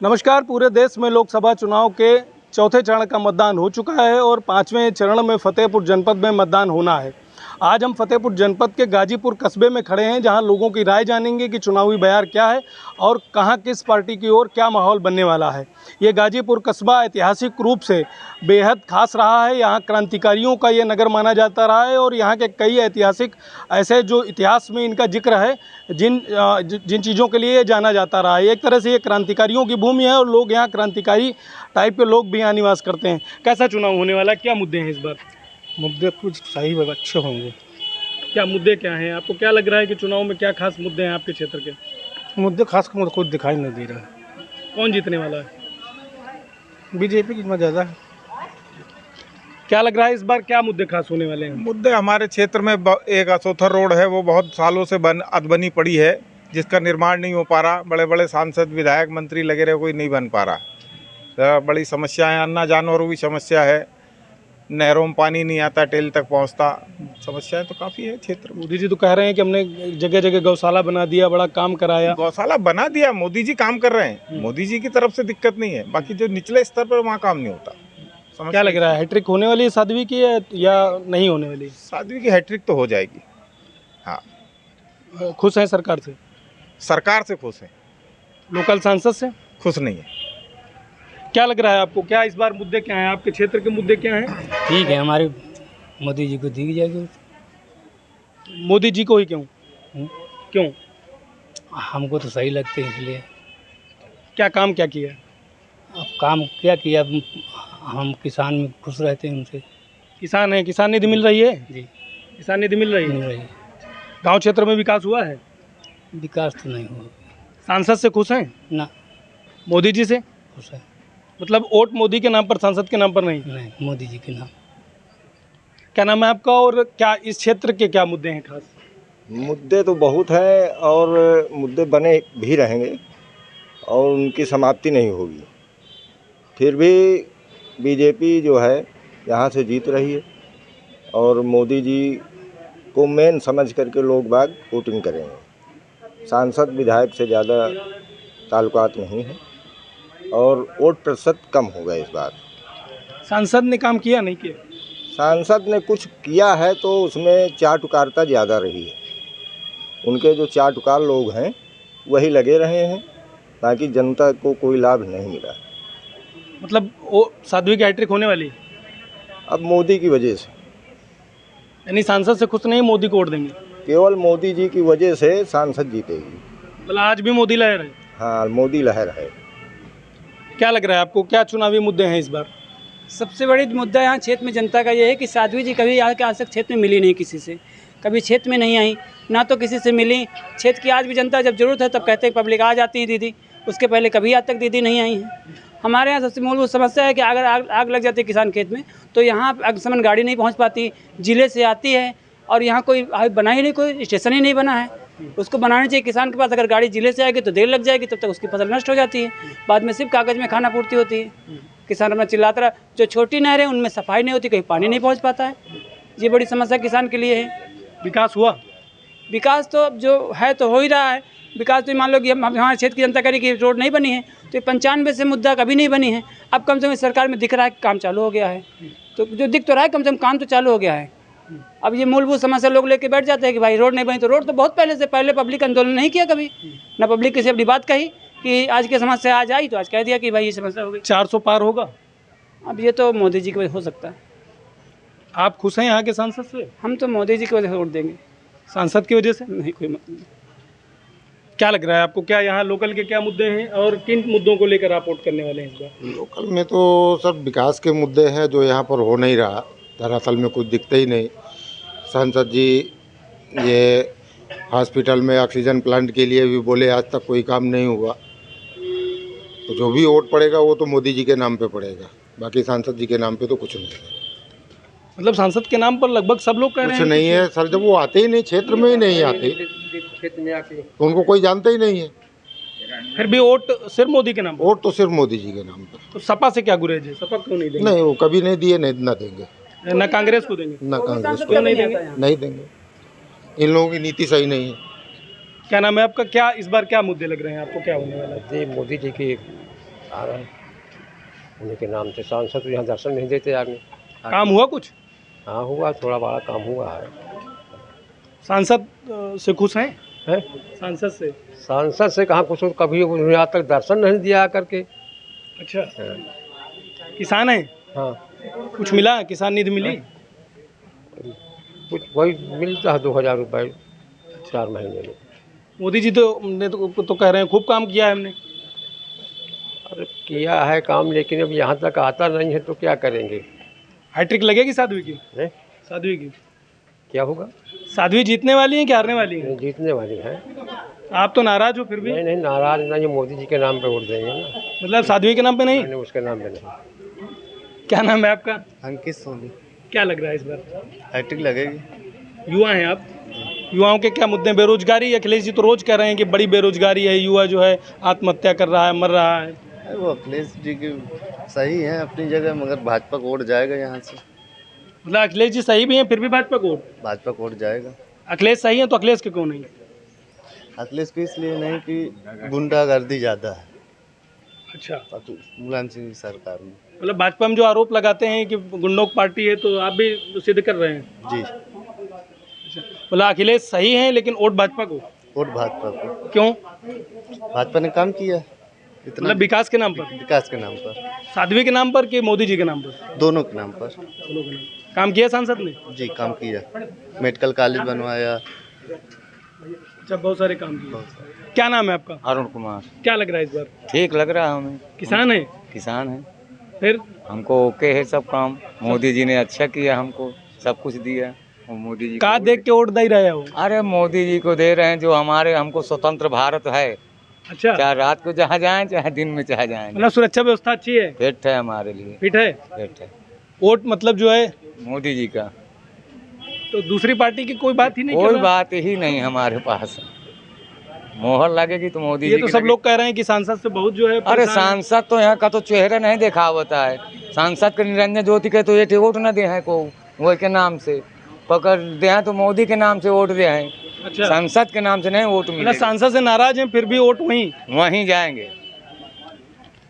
नमस्कार। पूरे देश में लोकसभा चुनाव के चौथे चरण का मतदान हो चुका है और पाँचवें चरण में फतेहपुर जनपद में मतदान होना है। आज हम फतेहपुर जनपद के गाजीपुर कस्बे में खड़े हैं, जहां लोगों की राय जानेंगे कि चुनावी बयार क्या है और कहां किस पार्टी की ओर क्या माहौल बनने वाला है। ये गाजीपुर कस्बा ऐतिहासिक रूप से बेहद खास रहा है। यहाँ क्रांतिकारियों का ये नगर माना जाता रहा है और यहाँ के कई ऐतिहासिक ऐसे जो इतिहास में इनका जिक्र है, जिन चीज़ों के लिए जाना जाता रहा है। एक तरह से ये क्रांतिकारियों की भूमि है और लोग यहाँ क्रांतिकारी टाइप के लोग भी यहाँ निवास करते हैं। कैसा चुनाव होने वाला है, क्या मुद्दे हैं इस बार? मुद्दे कुछ सही अच्छे होंगे। क्या मुद्दे क्या हैं? आपको क्या लग रहा है कि चुनाव में क्या खास मुद्दे हैं आपके क्षेत्र के? मुद्दे खास मुझे कुछ दिखाई नहीं दे रहा है। कौन जीतने वाला है? बीजेपी की ज़्यादा है। क्या लग रहा है इस बार क्या मुद्दे खास होने वाले हैं? मुद्दे हमारे क्षेत्र में एक असोथर रोड है, वो बहुत सालों से अधबनी पड़ी है, जिसका निर्माण नहीं हो पा रहा। बड़े बड़े सांसद विधायक मंत्री लगे रहे, कोई नहीं बन पा रहा। बड़ी समस्या है। अन्ना जानवरों की समस्या है, नहरों में पानी नहीं आता, टेल तक पहुंचता। समस्याएं तो काफ़ी है क्षेत्र में। मोदी जी तो कह रहे हैं कि हमने जगह जगह गौशाला बना दिया, बड़ा काम कराया। गौशाला बना दिया, मोदी जी काम कर रहे हैं, मोदी जी की तरफ से दिक्कत नहीं है। बाकी जो निचले स्तर पर वहाँ काम नहीं होता। क्या लग रहा है, हैट्रिक होने वाली है साध्वी की या नहीं होने वाली? साध्वी की हैट्रिक तो हो जाएगी। हाँ, खुश हैं सरकार से? सरकार से खुश है, लोकल सांसद से खुश नहीं है। क्या लग रहा है आपको, क्या इस बार मुद्दे क्या हैं? आपके क्षेत्र के मुद्दे क्या हैं? ठीक है, हमारे मोदी जी को दी जाएगी। मोदी जी को ही क्यों? क्यों? हमको तो सही लगते हैं, इसलिए। क्या काम क्या किया? अब काम क्या किया, हम किसान में खुश रहते हैं उनसे। किसान है, किसान निधि मिल रही है जी, किसान निधि मिल रही मिल है। रही है। गांव क्षेत्र में विकास हुआ है? विकास तो नहीं हुआ। सांसद से खुश हैं? ना, मोदी जी से खुश है। मतलब वोट मोदी के नाम पर, सांसद के नाम पर नहीं? नहीं, मोदी जी के नाम। क्या नाम है आपका और क्या इस क्षेत्र के क्या मुद्दे हैं खास? मुद्दे तो बहुत हैं और मुद्दे बने भी रहेंगे और उनकी समाप्ति नहीं होगी। फिर भी बीजेपी जो है यहाँ से जीत रही है और मोदी जी को मेन समझ करके लोग बाग वोटिंग करेंगे। सांसद विधायक से ज़्यादा ताल्लुकात नहीं है और वोट प्रतिशत कम होगा इस बार। सांसद ने काम किया नहीं किया? सांसद ने कुछ किया है तो उसमें चाटुकारिता ज़्यादा रही है। उनके जो चाटुकार लोग हैं वही लगे रहे हैं, ताकि जनता को कोई लाभ नहीं मिला। मतलब वो साध्वी की हैट्रिक होने वाली है अब मोदी की वजह से। यानी सांसद से खुश नहीं, मोदी को वोट देंगे? केवल मोदी जी की वजह से सांसद जीतेगी। मतलब आज भी मोदी लहर है? हाँ, मोदी लहर है। क्या लग रहा है आपको, क्या चुनावी मुद्दे हैं इस बार? सबसे बड़ी मुद्दा यहाँ क्षेत्र में जनता का ये है कि साध्वी जी कभी आज तक क्षेत्र में मिली नहीं, किसी से कभी क्षेत्र में नहीं आई, ना तो किसी से मिली। क्षेत्र की आज भी जनता जब जरूरत है तब कहते हैं पब्लिक आ जाती है दीदी, उसके पहले कभी आज तक दीदी नहीं आई है। हमारे यहाँ सबसे मूलभूत समस्या है कि अगर आग लग जाती है किसान खेत में तो यहाँ अग्निशमन गाड़ी नहीं पहुँच पाती, जिले से आती है और यहाँ कोई बना ही नहीं, कोई स्टेशन ही नहीं बना है। उसको बनानी चाहिए किसान के पास। अगर गाड़ी जिले से आएगी तो देर लग जाएगी, तब तक उसकी फसल नष्ट हो जाती है, बाद में सिर्फ कागज़ में खाना पूर्ति होती है। किसान अपना चिल्लाता रहा। जो छोटी नहरें उनमें सफाई नहीं होती, कहीं पानी नहीं पहुँच पाता है। ये बड़ी समस्या किसान के लिए है। विकास हुआ? विकास तो अब जो है तो हो ही रहा है। विकास तो मान लो कि हमारे क्षेत्र की जनता कह रही कि रोड नहीं बनी है, तो 95 से मुद्दा कभी नहीं बनी है। अब कम से कम सरकार में दिख रहा है कि काम चालू हो गया है, तो जो दिख तो रहा है कम से कम काम तो चालू हो गया है। अब ये मूलभूत समस्या लोग लेके बैठ जाते हैं कि भाई रोड नहीं बनी, तो रोड तो बहुत पहले से, पहले पब्लिक आंदोलन नहीं किया कभी, ना पब्लिक किसी अपनी बात कही कि आज की समस्या आज आई तो आज कह दिया कि भाई ये समस्या हो गई। 400 पार होगा? अब ये तो मोदी जी की वजह हो सकता है। आप खुश हैं यहाँ के सांसद से? हम तो मोदी जी की वजह से वोट देंगे। सांसद की वजह से नहीं, कोई मतलब नहीं। क्या लग रहा है आपको, क्या यहाँ लोकल के क्या मुद्दे हैं और किन मुद्दों को लेकर आप वोट करने वाले हैं इस बार? लोकल में तो सब विकास के मुद्दे हैं जो यहाँ पर हो नहीं रहा, दरअसल में कुछ दिखते ही नहीं। सांसद जी ये हॉस्पिटल में ऑक्सीजन प्लांट के लिए भी बोले, आज तक कोई काम नहीं हुआ। तो जो भी वोट पड़ेगा वो तो मोदी जी के नाम पे पड़ेगा, बाकी सांसद जी के नाम पे तो कुछ नहीं है। मतलब सांसद के नाम पर लगभग सब लोग कह रहे कुछ हैं नहीं है सर, जब वो आते ही नहीं, क्षेत्र में ही नहीं आते तो उनको कोई जानता ही नहीं है। फिर भी वोट सिर्फ मोदी के नाम पर? वोट तो सिर्फ मोदी जी के नाम पर। तो सपा से क्या गुरेज है? सपा क्यों नहीं देंगे? नहीं, वो कभी नहीं दिए, नहीं ना देंगे। ना कांग्रेस को देंगे? ना कांग्रेस को क्यों नहीं देंगे? नहीं देंगे। इन लोगों की नीति सही नहीं है। क्या नाम है आपका, क्या इस बार क्या मुद्दे लग रहे हैं आपको, क्या होने वाला है? मोदी जी की आ रहे हैं उन्हीं के नाम से। सांसद यहाँ दर्शन नहीं देते आगे। काम हुआ कुछ? हाँ हुआ, थोड़ा बड़ा काम हुआ है। सांसद से खुश हैं? हैं? सांसद से कहाँ कुछ, कभी उन्होंने आज तक दर्शन नहीं दिया करके। अच्छा, किसान हैं? हाँ, कुछ मिला? किसान निधि मिली? कुछ वही मिलता है 2000 रुपये 4 महीने में। मोदी जी तो कह रहे हैं खूब काम किया है हमने। अरे किया है काम, लेकिन अब यहाँ तक आता नहीं है तो क्या करेंगे। हैट्रिक लगेगी साध्वी की? हैं? साध्वी की क्या होगा? साध्वी जीतने वाली हैं कि हारने वाली हैं? जीतने वाली है। आप तो नाराज हो फिर भी? नहीं नाराज नहीं, मोदी जी के नाम पे वोट देंगे ना। मतलब साध्वी के नाम पे नहीं? नहीं, उसके नाम पे नहीं। क्या नाम है आपका? अंकित सोनी। क्या लग रहा है इस बार? हैट्रिक लगेगी। युवा हैं आप, युवाओं के क्या मुद्दे? बेरोजगारी, अखिलेश जी तो रोज कह रहे हैं कि बड़ी बेरोजगारी है, युवा जो है आत्महत्या कर रहा है, मर रहा है। वो अखिलेश जी की सही है अपनी जगह, मगर भाजपा को वोट जाएगा यहाँ से। मतलब अखिलेश जी सही भी हैं फिर भी भाजपा को वोट? भाजपा को वोट जाएगा। अखिलेश सही है तो अखिलेश के क्यों नहीं? अखिलेश को इसलिए नहीं कि गुंडागर्दी ज़्यादा है अच्छा, मुलायम सिंह की सरकार में। मतलब भाजपा में जो आरोप लगाते हैं कि गुंडों की पार्टी है, तो आप भी सिद्ध कर रहे हैं? जी। मतलब अखिलेश सही हैं लेकिन वोट भाजपा को? वोट भाजपा को। क्यों? भाजपा ने काम किया इतना। मतलब विकास के नाम पर? विकास के नाम पर। साध्वी के नाम पर कि मोदी जी के नाम पर? दोनों के नाम पर। दोनों के नाम। काम किया सांसद ने? जी काम किया, मेडिकल कॉलेज बनवाया। अच्छा, बहुत सारे काम किए। क्या नाम है आपका? अरुण कुमार। क्या लग रहा है इस बार? ठीक लग रहा है हमें। किसान है? किसान है, फिर हमको ओके है सब काम। मोदी जी ने अच्छा किया, हमको सब कुछ दिया। और मोदी जी कहा देख के वोट दे रहे हो? अरे मोदी जी को दे रहे हैं जो हमारे, हमको स्वतंत्र भारत है। अच्छा, चाहे रात को जहाँ जाएं चाहे दिन में चाहे जाएं, मतलब सुरक्षा व्यवस्था अच्छी है? फिट है हमारे लिए, फिट है। फिट है। वोट मतलब जो है मोदी जी का, तो दूसरी पार्टी की कोई बात ही नहीं? कोई बात ही नहीं हमारे पास। मोहर लगेगी तो मोदी ये जी तो की सब लगे। लोग कह रहे हैं कि सांसद से बहुत जो है अरे परेशान है। सांसद तो यहाँ का तो चेहरा नहीं देखा होता है। सांसद के निरंजन ज्योति के तो ये वोट न दे हैं को, वो के नाम से पकड़ दे हैं तो मोदी के नाम से वोट दे हैं। अच्छा, सांसद के नाम से नहीं वोट मतलब मिलेगा। सांसद से नाराज हैं फिर भी वोट वहीं जाएंगे।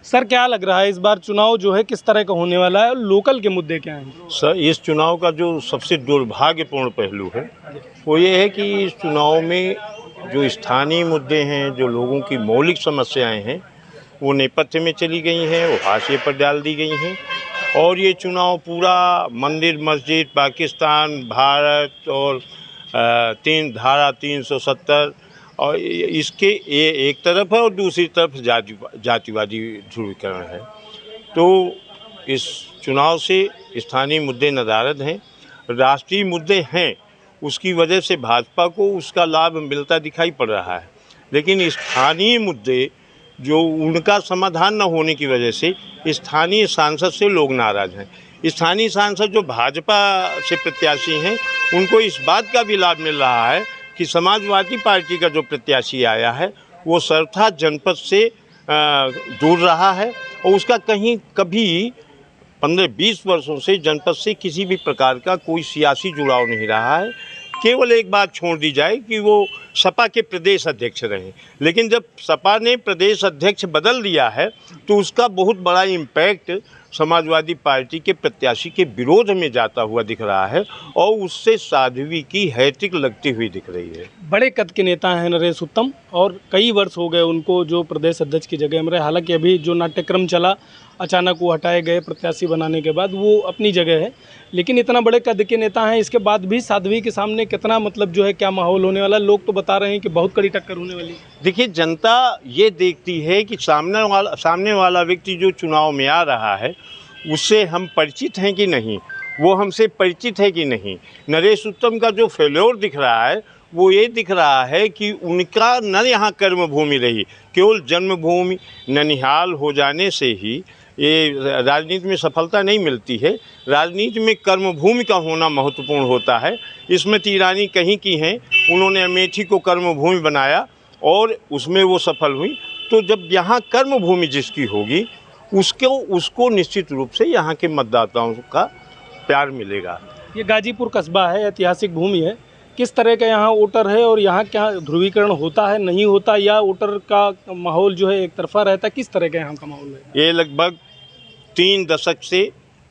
सर क्या लग रहा है इस बार चुनाव जो है किस तरह का होने वाला है? लोकल के मुद्दे क्या हैं? सर, इस चुनाव का जो सबसे दुर्भाग्यपूर्ण पहलू है वो ये है कि इस चुनाव में जो स्थानीय मुद्दे हैं, जो लोगों की मौलिक समस्याएं हैं, वो नेपथ्य में चली गई हैं, वो हाशिए पर डाल दी गई हैं। और ये चुनाव पूरा मंदिर मस्जिद, पाकिस्तान, भारत और धारा 370 और इसके ये एक तरफ है और दूसरी तरफ जातिवादी ध्रुवीकरण है। तो इस चुनाव से स्थानीय मुद्दे नदारद हैं, राष्ट्रीय मुद्दे हैं, उसकी वजह से भाजपा को उसका लाभ मिलता दिखाई पड़ रहा है। लेकिन स्थानीय मुद्दे जो उनका समाधान न होने की वजह से स्थानीय सांसद से लोग नाराज़ हैं। स्थानीय सांसद जो भाजपा से प्रत्याशी हैं उनको इस बात का भी लाभ मिल रहा है कि समाजवादी पार्टी का जो प्रत्याशी आया है वो सरथा जनपद से दूर रहा है और उसका कहीं कभी 15-20 वर्षों से जनपद से किसी भी प्रकार का कोई सियासी जुड़ाव नहीं रहा है। केवल एक बात छोड़ दी जाए कि वो सपा के प्रदेश अध्यक्ष रहे, लेकिन जब सपा ने प्रदेश अध्यक्ष बदल दिया है तो उसका बहुत बड़ा इम्पैक्ट समाजवादी पार्टी के प्रत्याशी के विरोध में जाता हुआ दिख रहा है और उससे साध्वी की हैट्रिक लगती हुई दिख रही है। बड़े कद के नेता हैं नरेश उत्तम और कई वर्ष हो गए उनको जो प्रदेश अध्यक्ष की जगह में रहे। हालांकि अभी जो नाट्यक्रम चला, अचानक वो हटाए गए प्रत्याशी बनाने के बाद, वो अपनी जगह है। लेकिन इतना बड़े कद के नेता हैं, इसके बाद भी साध्वी के सामने कितना मतलब जो है क्या माहौल होने वाला? लोग तो बता रहे हैं कि बहुत कड़ी टक्कर होने वाली। देखिए, जनता ये देखती है कि सामने वाला व्यक्ति जो चुनाव में आ रहा है उससे हम परिचित हैं कि नहीं, वो हमसे परिचित है कि नहीं। नरेश उत्तम का जो फेल्योर दिख रहा है वो ये दिख रहा है कि उनका न यहाँ कर्मभूमि रही, केवल जन्मभूमि ननिहाल हो जाने से ही ये राजनीति में सफलता नहीं मिलती है। राजनीति में कर्मभूमि का होना महत्वपूर्ण होता है। स्मृति ईरानी कहीं की हैं, उन्होंने अमेठी को कर्मभूमि बनाया और उसमें वो सफल हुई। तो जब यहाँ कर्मभूमि जिसकी होगी उसको निश्चित रूप से यहाँ के मतदाताओं का प्यार मिलेगा। ये गाजीपुर कस्बा है, ऐतिहासिक भूमि है। किस तरह का यहाँ वोटर है और यहाँ क्या ध्रुवीकरण होता है नहीं होता, या वोटर का माहौल जो है एक तरफा रहता है, किस तरह का यहाँ का माहौल है? ये लगभग 3 दशक से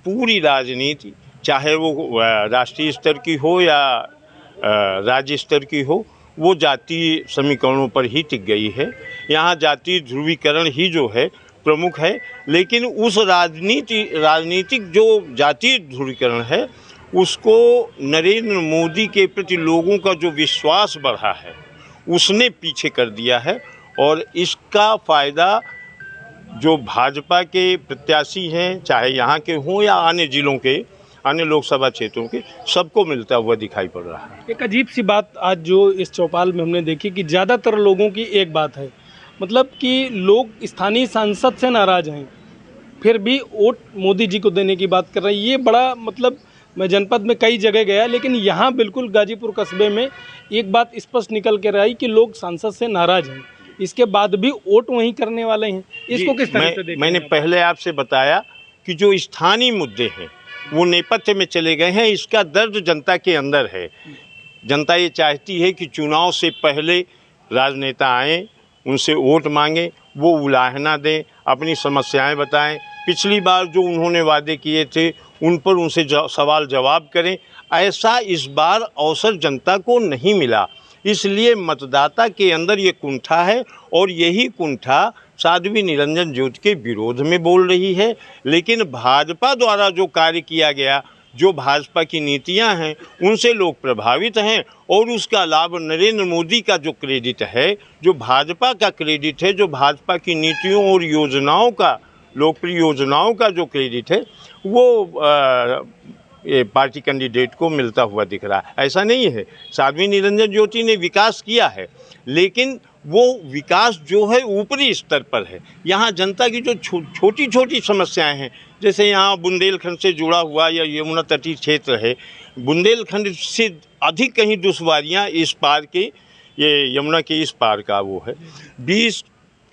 पूरी राजनीति, चाहे वो राष्ट्रीय स्तर की हो या राज्य स्तर की हो, वो जातीय समीकरणों पर ही टिक गई है। यहाँ जातीय ध्रुवीकरण ही जो है प्रमुख है, लेकिन उस राजनीतिक जो जातीय ध्रुवीकरण है उसको नरेंद्र मोदी के प्रति लोगों का जो विश्वास बढ़ा है उसने पीछे कर दिया है, और इसका फ़ायदा जो भाजपा के प्रत्याशी हैं, चाहे यहाँ के हों या अन्य जिलों के, अन्य लोकसभा क्षेत्रों के, सबको मिलता हुआ दिखाई पड़ रहा है। एक अजीब सी बात आज जो इस चौपाल में हमने देखी कि ज़्यादातर लोगों की एक बात है, मतलब कि लोग स्थानीय सांसद से नाराज़ हैं, फिर भी वोट मोदी जी को देने की बात कर रहे हैं। ये बड़ा, मतलब मैं जनपद में कई जगह गया, लेकिन यहाँ बिल्कुल गाजीपुर कस्बे में एक बात स्पष्ट निकल कर आई कि लोग सांसद से नाराज़ हैं, इसके बाद भी वोट वहीं करने वाले हैं। इसको किस तरह से देखते हैं? मैंने पहले आपसे बताया कि जो स्थानीय मुद्दे हैं वो नेपथ्य में चले गए हैं। इसका दर्द जनता के अंदर है। जनता ये चाहती है कि चुनाव से पहले राजनेता आएँ, उनसे वोट मांगें, वो उलाहना दें, अपनी समस्याएं बताएं, पिछली बार जो उन्होंने वादे किए थे उन पर उनसे सवाल जवाब करें। ऐसा इस बार अवसर जनता को नहीं मिला, इसलिए मतदाता के अंदर ये कुंठा है, और यही कुंठा साध्वी निरंजन ज्योति के विरोध में बोल रही है। लेकिन भाजपा द्वारा जो कार्य किया गया, जो भाजपा की नीतियां हैं, उनसे लोग प्रभावित हैं, और उसका लाभ नरेंद्र मोदी का जो क्रेडिट है, जो भाजपा का क्रेडिट है, जो भाजपा की नीतियों और योजनाओं का, लोकप्रिय योजनाओं का जो क्रेडिट है, वो ये पार्टी कैंडिडेट को मिलता हुआ दिख रहा है। ऐसा नहीं है, साध्वी निरंजन ज्योति ने विकास किया है, लेकिन वो विकास जो है ऊपरी स्तर पर है। यहाँ जनता की जो छोटी छोटी समस्याएं हैं, जैसे यहाँ बुंदेलखंड से जुड़ा हुआ या यमुना तटीय क्षेत्र है, बुंदेलखंड से अधिक कहीं दुश्वारियाँ इस पार के, ये यमुना के इस पार का वो है। 20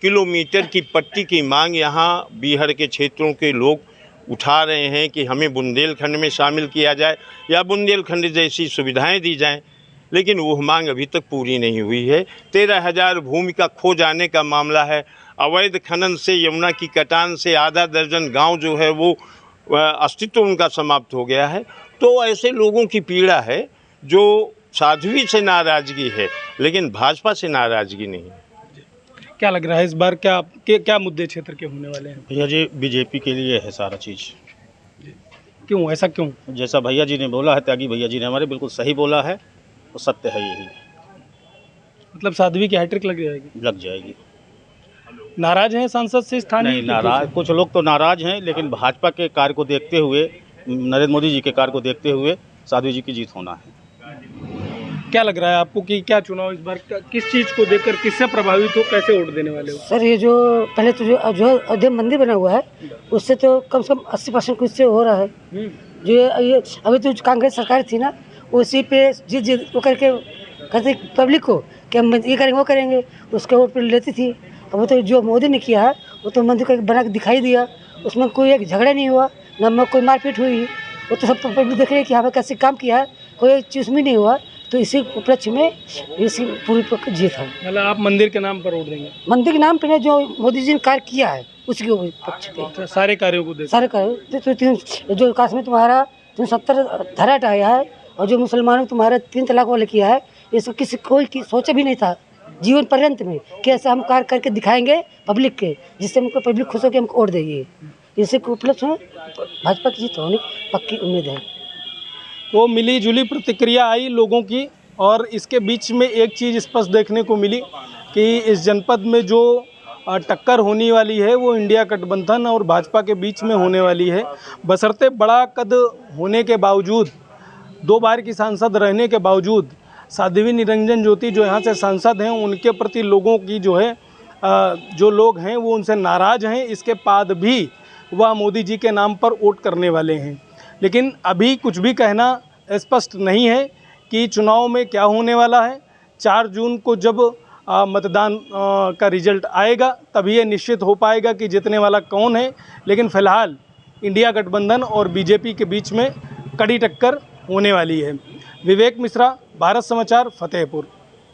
किलोमीटर की पट्टी की मांग यहाँ बिहार के क्षेत्रों के लोग उठा रहे हैं कि हमें बुंदेलखंड में शामिल किया जाए या बुंदेलखंड जैसी सुविधाएं दी जाएं, लेकिन वो मांग अभी तक पूरी नहीं हुई है। 13,000 भूमि का खो जाने का मामला है। अवैध खनन से, यमुना की कटान से आधा दर्जन गांव जो है वो अस्तित्व उनका समाप्त हो गया है। तो ऐसे लोगों की पीड़ा है जो साध्वी से नाराज़गी है, लेकिन भाजपा से नाराज़गी नहीं। क्या लग रहा है इस बार क्या मुद्दे क्षेत्र के होने वाले हैं? भैया जी, बीजेपी के लिए है सारा चीज़। क्यों, ऐसा क्यों? जैसा भैया जी ने बोला है, त्यागी भैया जी ने हमारे बिल्कुल सही बोला है, तो सत्य है यही। मतलब साध्वी की हैट्रिक लग जाएगी? लग जाएगी। नाराज हैं सांसद से स्थानीय? नहीं नाराज, कुछ लोग तो नाराज हैं, लेकिन भाजपा के कार्य को देखते हुए, नरेंद्र मोदी जी के कार्य को देखते हुए साध्वी जी की जीत होना है। क्या लग रहा है आपको कि क्या चुनाव इस बार किस चीज़ को देखकर, किससे प्रभावित हो, कैसे वोट देने वाले हो? सर, ये जो पहले तो जो अयोध्या मंदिर बना हुआ है, उससे तो कम से कम 80% कुछ से हो रहा है। जो ये अभी तो कांग्रेस सरकार थी ना, उसी पे जीत वो करके कहते पब्लिक को कि हम ये करेंगे वो करेंगे, उसके वोट पर लेती थी। अब वो तो जो मोदी ने किया है, वो तो मंदिर को बना के दिखाई दिया, उसमें कोई एक झगड़ा नहीं हुआ, न कोई मारपीट हुई। वो तो सब पब्लिक देख रही है कि हमें कैसे काम किया है, कोई चीज़ भी नहीं हुआ। तो इसी उपलक्ष्य में इसी पूरी जीत है। मतलब आप मंदिर के नाम पर वोट देंगे? मंदिर के नाम पर जो मोदी जी ने कार्य किया है उसके पक्ष पे, सारे कार्यों को सारे कार्य। तो जो विकास में तुम्हारा 370 धारा हटाया है, और जो मुसलमानों को तुम्हारा 3 तलाक वाले किया है, इसको किसी कोई सोचा भी नहीं था जीवन पर्यंत में कि ऐसे हम कार्य करके दिखाएंगे पब्लिक के, जिससे हमको पब्लिक खुश होकर हमको वोट देगी। इसी के उपलक्ष्य में भाजपा की जीत होने पक्की उम्मीद है। तो मिली जुली प्रतिक्रिया आई लोगों की, और इसके बीच में एक चीज़ स्पष्ट देखने को मिली कि इस जनपद में जो टक्कर होने वाली है वो इंडिया गठबंधन और भाजपा के बीच में होने वाली है। बशर्ते बड़ा कद होने के बावजूद, 2 बार की सांसद रहने के बावजूद, साध्वी निरंजन ज्योति जो यहाँ से सांसद हैं, उनके प्रति लोगों की जो है जो लोग हैं वो उनसे नाराज़ हैं। इसके बाद भी वह मोदी जी के नाम पर वोट करने वाले हैं। लेकिन अभी कुछ भी कहना स्पष्ट नहीं है कि चुनाव में क्या होने वाला है। 4 जून को जब मतदान का रिजल्ट आएगा तभी ये निश्चित हो पाएगा कि जीतने वाला कौन है। लेकिन फ़िलहाल इंडिया गठबंधन और बीजेपी के बीच में कड़ी टक्कर होने वाली है। विवेक मिश्रा, भारत समाचार फतेहपुर।